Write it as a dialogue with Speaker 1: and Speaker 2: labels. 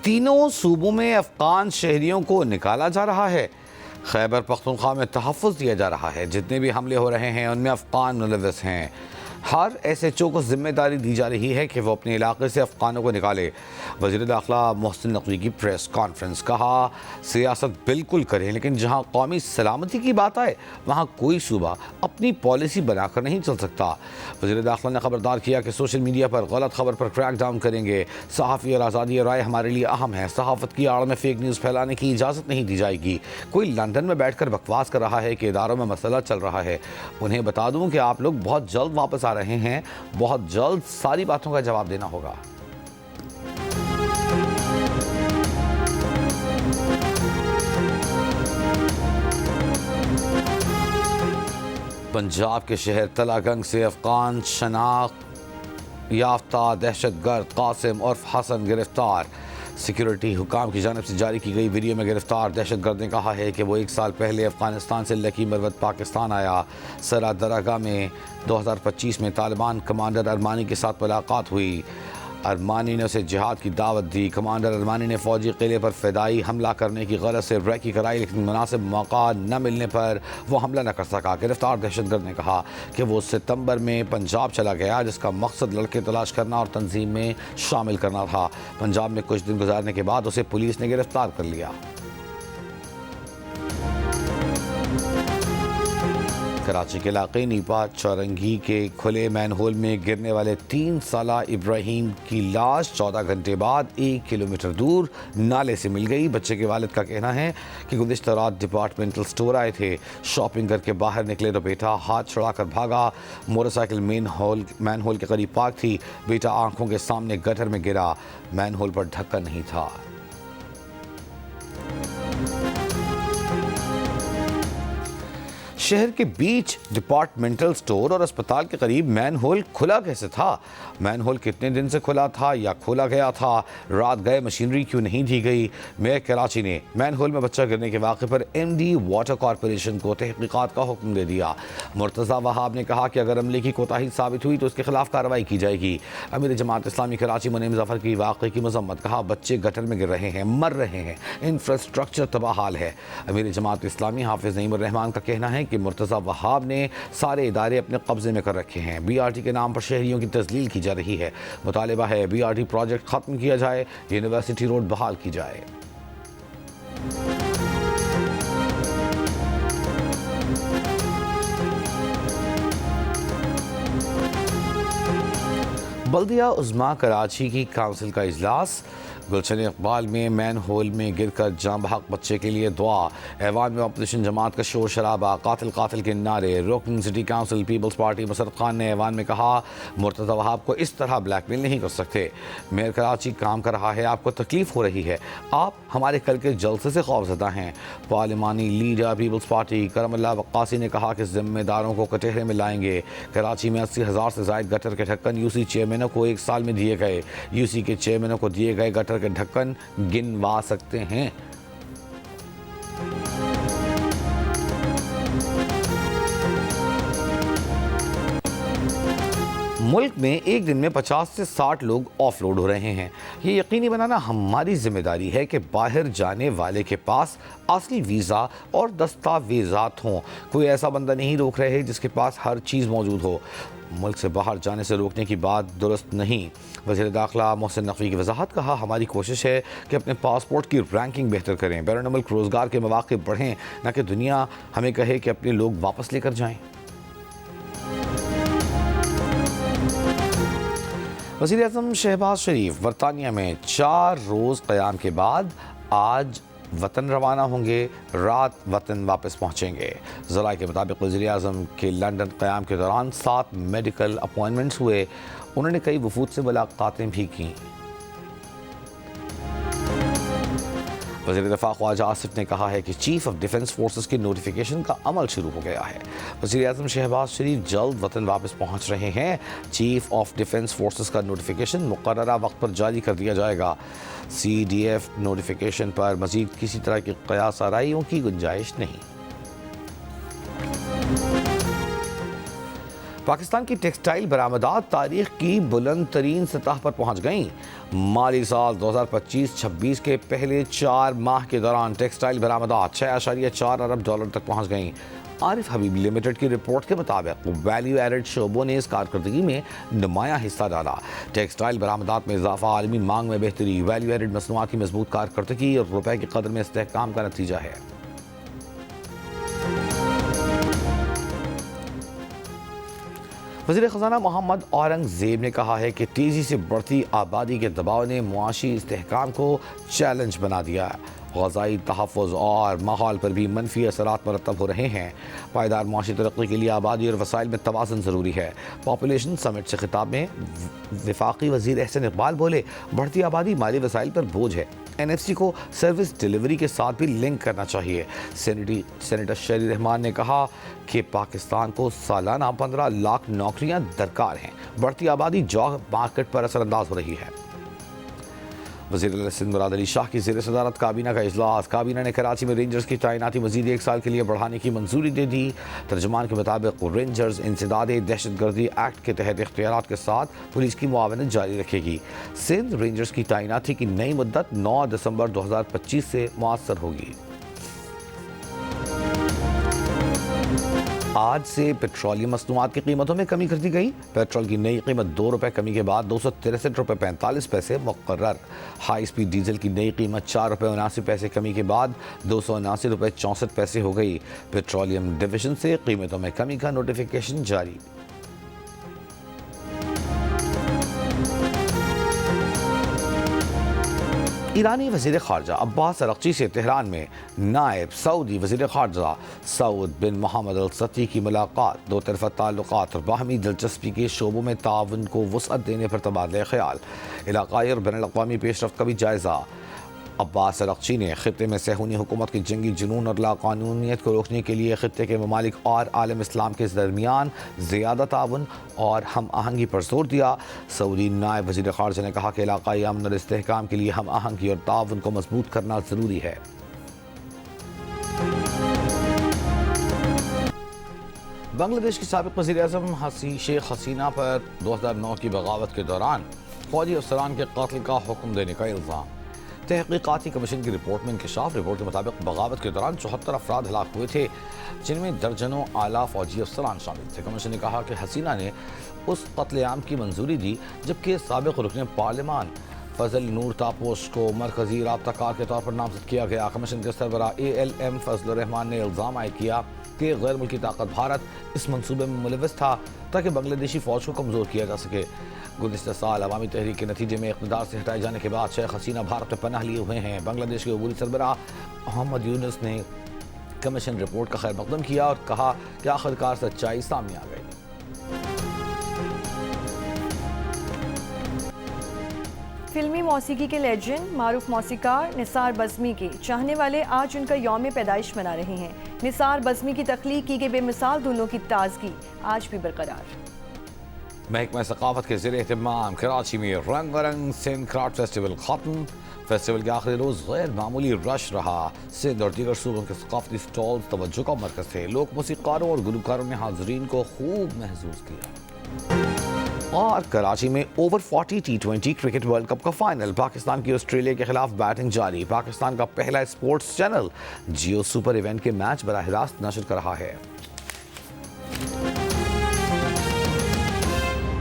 Speaker 1: تینوں صوبوں میں افغان شہریوں کو نکالا جا رہا ہے۔ خیبر پختونخوا میں تحفظ دیا جا رہا ہے۔ جتنے بھی حملے ہو رہے ہیں ان میں افغان ملوث ہیں۔ ہر ایس ایچ او کو ذمہ داری دی جا رہی ہے کہ وہ اپنے علاقے سے افغانوں کو نکالے۔ وزیر داخلہ محسن نقوی کی پریس کانفرنس، کہا سیاست بالکل کریں لیکن جہاں قومی سلامتی کی بات آئے وہاں کوئی صوبہ اپنی پالیسی بنا کر نہیں چل سکتا۔ وزیر داخلہ نے خبردار کیا کہ سوشل میڈیا پر غلط خبر پر کریک ڈاؤن کریں گے۔ صحافی اور آزادی رائے ہمارے لیے اہم ہے۔ صحافت کی آڑ میں فیک نیوز پھیلانے کی اجازت نہیں دی جائے گی۔ کوئی لندن میں بیٹھ کر بکواس کر رہا ہے کہ اداروں میں مسئلہ چل رہا ہے، انہیں بتا دوں کہ آپ لوگ بہت جلد واپس آ رہے ہیں، بہت جلد ساری باتوں کا جواب دینا ہوگا۔ پنجاب کے شہر تلہ گنگ سے افغان شناخت یافتہ دہشت گرد قاسم عرف حسن گرفتار۔ سیکیورٹی حکام کی جانب سے جاری کی گئی ویڈیو میں گرفتار دہشت گرد نے کہا ہے کہ وہ 1 سال پہلے افغانستان سے لکی مروت پاکستان آیا۔ سرا درگاہ میں 2025 میں طالبان کمانڈر ارمانی کے ساتھ ملاقات ہوئی۔ ارمانی نے اسے جہاد کی دعوت دی۔ کمانڈر ارمانی نے فوجی قلعے پر فدائی حملہ کرنے کی غرض سے ریکی کرائی لیکن مناسب موقع نہ ملنے پر وہ حملہ نہ کر سکا۔ گرفتار دہشت گرد نے کہا کہ وہ ستمبر میں پنجاب چلا گیا جس کا مقصد لڑکے تلاش کرنا اور تنظیم میں شامل کرنا تھا۔ پنجاب میں کچھ دن گزارنے کے بعد اسے پولیس نے گرفتار کر لیا۔ کراچی کے علاقے نیپا چورنگی کے کھلے مین ہول میں گرنے والے 3 سالہ ابراہیم کی لاش 14 گھنٹے بعد 1 کلومیٹر دور نالے سے مل گئی۔ بچے کے والد کا کہنا ہے کہ گزشتہ رات ڈپارٹمنٹل سٹور آئے تھے، شاپنگ کر کے باہر نکلے تو بیٹا ہاتھ چھڑا کر بھاگا۔ موٹر سائیکل مین ہول کے قریب پارک تھی، بیٹا آنکھوں کے سامنے گٹر میں گرا، مین ہول پر ڈھکن نہیں تھا۔ شہر کے بیچ ڈپارٹمنٹل سٹور اور اسپتال کے قریب مین ہول کھلا کیسے تھا؟ مین ہول کتنے دن سے کھلا تھا یا کھولا گیا تھا؟ رات گئے مشینری کیوں نہیں دی گئی؟ میئر کراچی نے مین ہول میں بچہ گرنے کے واقعے پر ایم ڈی واٹر کارپوریشن کو تحقیقات کا حکم دے دیا۔ مرتضی وہاب نے کہا کہ اگر عملے کی کوتاہی ثابت ہوئی تو اس کے خلاف کارروائی کی جائے گی۔ امیر جماعت اسلامی کراچی منیم ظفر کی واقعے کی مذمت، کہا بچے گٹر میں گر رہے ہیں، مر رہے ہیں، انفراسٹرکچر تباہ حال ہے۔ امیر جماعت اسلامی حافظ نعیم الرحمان کا کہنا ہے کہ مرتضی وہاب نے سارے ادارے اپنے قبضے میں کر رکھے ہیں۔ بی آر ٹی کے نام پر شہریوں کی تذلیل کی جا رہی ہے۔ مطالبہ ہے بی آر ٹی پروجیکٹ ختم کیا جائے، یونیورسٹی روڈ بحال کی جائے۔ بلدیہ عظمیٰ کراچی کی کونسل کا اجلاس۔ گلشن اقبال میں مین ہول میں گر کر جاں بحق بچے کے لیے دعا۔ ایوان میں اپوزیشن جماعت کا شور شرابہ، قاتل قاتل کے نعرے۔ رکن سٹی کونسل پیپلز پارٹی مسرت خان نے ایوان میں کہا مرتضی وہاب کو اس طرح بلیک میل نہیں کر سکتے۔ میئر کراچی کام کر رہا ہے، آپ کو تکلیف ہو رہی ہے، آپ ہمارے کل کے جلسے سے خوفزدہ ہیں۔ پارلیمانی لیڈر پیپلز پارٹی کرم اللہ وقاصی نے کہا کہ ذمہ داروں کو کٹہرے میں لائیں گے۔ کراچی میں 80,000 سے زائد گٹر کے ڈھکن یو سی چیئرمینوں کو 1 سال میں دیے گئے۔ یو سی کے چیئرمینوں کو دیے گئے گٹر کے ڈھکن گنوا سکتے ہیں۔ ملک میں ایک دن میں 50 سے 60 لوگ آف لوڈ ہو رہے ہیں۔ یہ یقینی بنانا ہماری ذمہ داری ہے کہ باہر جانے والے کے پاس اصلی ویزا اور دستاویزات ہوں۔ کوئی ایسا بندہ نہیں روک رہے جس کے پاس ہر چیز موجود ہو۔ ملک سے باہر جانے سے روکنے کی بات درست نہیں۔ وزیر داخلہ محسن نقوی کی وضاحت، کہا ہماری کوشش ہے کہ اپنے پاسپورٹ کی رینکنگ بہتر کریں، بیرون ملک روزگار کے مواقع بڑھیں، نہ کہ دنیا ہمیں کہے کہ اپنے لوگ واپس لے کر جائیں۔ وزیر اعظم شہباز شریف برطانیہ میں 4 روز قیام کے بعد آج وطن روانہ ہوں گے، رات وطن واپس پہنچیں گے۔ ذرائع کے مطابق وزیر اعظم کے لندن قیام کے دوران 7 میڈیکل اپوائنٹمنٹس ہوئے، انہوں نے کئی وفود سے ملاقاتیں بھی کیں۔ وزیر دفاع خواجہ آصف نے کہا ہے کہ چیف آف ڈیفنس فورسز کی نوٹیفیکیشن کا عمل شروع ہو گیا ہے۔ وزیر اعظم شہباز شریف جلد وطن واپس پہنچ رہے ہیں۔ چیف آف ڈیفنس فورسز کا نوٹیفیکیشن مقررہ وقت پر جاری کر دیا جائے گا۔ سی ڈی ایف نوٹیفیکیشن پر مزید کسی طرح کی قیاس آرائیوں کی گنجائش نہیں۔ پاکستان کی ٹیکسٹائل برآمدات تاریخ کی بلند ترین سطح پر پہنچ گئیں۔ مالی سال 2025-26 کے پہلے 4 ماہ کے دوران ٹیکسٹائل برآمدات 6.4 ارب ڈالر تک پہنچ گئیں۔ عارف حبیب لمیٹڈ کی رپورٹ کے مطابق ویلیو ایڈڈ شعبوں نے اس کارکردگی میں نمایاں حصہ ڈالا۔ ٹیکسٹائل برآمدات میں اضافہ، عالمی مانگ میں بہتری، ویلیو ایڈڈ مصنوعات کی مضبوط کارکردگی اور روپے کی قدر میں استحکام کا نتیجہ ہے۔ وزیر خزانہ محمد اورنگ زیب نے کہا ہے کہ تیزی سے بڑھتی آبادی کے دباؤ نے معاشی استحکام کو چیلنج بنا دیا ہے۔ غذائی تحفظ اور ماحول پر بھی منفی اثرات مرتب ہو رہے ہیں۔ پائیدار معاشی ترقی کے لیے آبادی اور وسائل میں توازن ضروری ہے۔ پاپولیشن سمٹ سے خطاب میں وفاقی وزیر احسن اقبال بولے، بڑھتی آبادی مالی وسائل پر بوجھ ہے۔ NFC کو سروس ڈیلیوری کے ساتھ بھی لنک کرنا چاہیے۔ سینیٹر شہری رحمان نے کہا کہ پاکستان کو سالانہ 15 لاکھ نوکریاں درکار ہیں۔ بڑھتی آبادی جاب مارکیٹ پر اثر انداز ہو رہی ہے۔ وزیر اعلیٰ سندھ مراد علی شاہ کی زیر صدارت کابینہ کا اجلاس۔ کابینہ نے کراچی میں رینجرز کی تعیناتی مزید 1 سال کے لیے بڑھانے کی منظوری دے دی۔ ترجمان کے مطابق رینجرز انسداد دہشت گردی ایکٹ کے تحت اختیارات کے ساتھ پولیس کی معاونت جاری رکھے گی۔ سندھ رینجرز کی تعیناتی کی نئی مدت 9 دسمبر 2025 سے مؤثر ہوگی۔ آج سے پیٹرولیم مصنوعات کی قیمتوں میں کمی کر دی گئی۔ پیٹرول کی نئی قیمت 2 روپے کمی کے بعد 263 روپے 45 پیسے مقرر۔ ہائی سپیڈ ڈیزل کی نئی قیمت 4 روپے 79 پیسے کمی کے بعد 279 روپے 64 پیسے ہو گئی۔ پیٹرولیم ڈویژن سے قیمتوں میں کمی کا نوٹیفیکیشن جاری۔ ایرانی وزیر خارجہ عباس اراغچی سے تہران میں نائب سعودی وزیر خارجہ سعود بن محمد السطی کی ملاقات۔ 2 طرفہ تعلقات اور باہمی دلچسپی کے شعبوں میں تعاون کو وسعت دینے پر تبادلہ خیال۔ علاقائی اور بین الاقوامی پیش رفت کا بھی جائزہ۔ عباس اراغچی نے خطے میں صہیونی حکومت کی جنگی جنون اور لاقانونیت کو روکنے کے لیے خطے کے ممالک اور عالم اسلام کے درمیان زیادہ تعاون اور ہم آہنگی پر زور دیا۔ سعودی نائب وزیر خارجہ نے کہا کہ علاقائی امن اور استحکام کے لیے ہم آہنگی اور تعاون کو مضبوط کرنا ضروری ہے۔ بنگلہ دیش کی سابق وزیر اعظم شیخ حسینہ پر 2009 کی بغاوت کے دوران فوجی افسران کے قتل کا حکم دینے کا الزام۔ تحقیقاتی کمیشن کی رپورٹ میں انکشاف۔ رپورٹ کے مطابق بغاوت کے دوران 74 افراد ہلاک ہوئے تھے، جن میں درجنوں اعلیٰ فوجی افسران شامل تھے۔ کمیشن نے کہا کہ حسینہ نے اس قتل عام کی منظوری دی جبکہ سابق رکن پارلیمان فضل نور تاپوش کو مرکزی رابطہ کار کے طور پر نامزد کیا گیا۔ کمیشن کے سربراہ ALM فضل الرحمان نے الزام عائد کیا کہ غیر ملکی طاقت بھارت اس منصوبے میں ملوث تھا تاکہ بنگلہ دیشی فوج کو کمزور کیا جا سکے۔ گزشتہ سال عوامی تحریک کے نتیجے میں اقتدار سے ہٹائے جانے کے بعد شیخ حسینہ بھارت میں پناہ لیے ہوئے ہیں۔ بنگلہ دیش کے عبوری سربراہ محمد یونس نے کمیشن رپورٹ کا خیر مقدم کیا اور کہا کہ آخرکار سچائی سامنے آ گئی۔
Speaker 2: فلمی موسیقی کے لیجنڈ معروف موسیقار نثار بزمی کے چاہنے والے آج ان کا یوم پیدائش منا رہے ہیں۔ نثار بزمی کی تخلیق کی گئی بے مثال دھنوں کی تازگی آج بھی برقرار۔
Speaker 1: محکمہ ثقافت کے زیر اہتمام کراچی میں رنگ رنگ سندھ کرافٹ فیسٹیول ختم۔ فیسٹیول کے آخری روز غیر معمولی رش رہا۔ سندھ اور دیگر صوبوں کے ثقافتی سٹالز توجہ کا مرکز تھے۔ لوک موسیقاروں اور گلوکاروں نے حاضرین کو خوب محظوظ کیا۔ اور کراچی میں over 40 T20 cricket world cup کا فائنل۔ پاکستان کی آسٹریلیا کے خلاف بیٹنگ جاری۔ پاکستان کا پہلا sports channel Geo super event کے میچ براہ راست نشر کر رہا ہے۔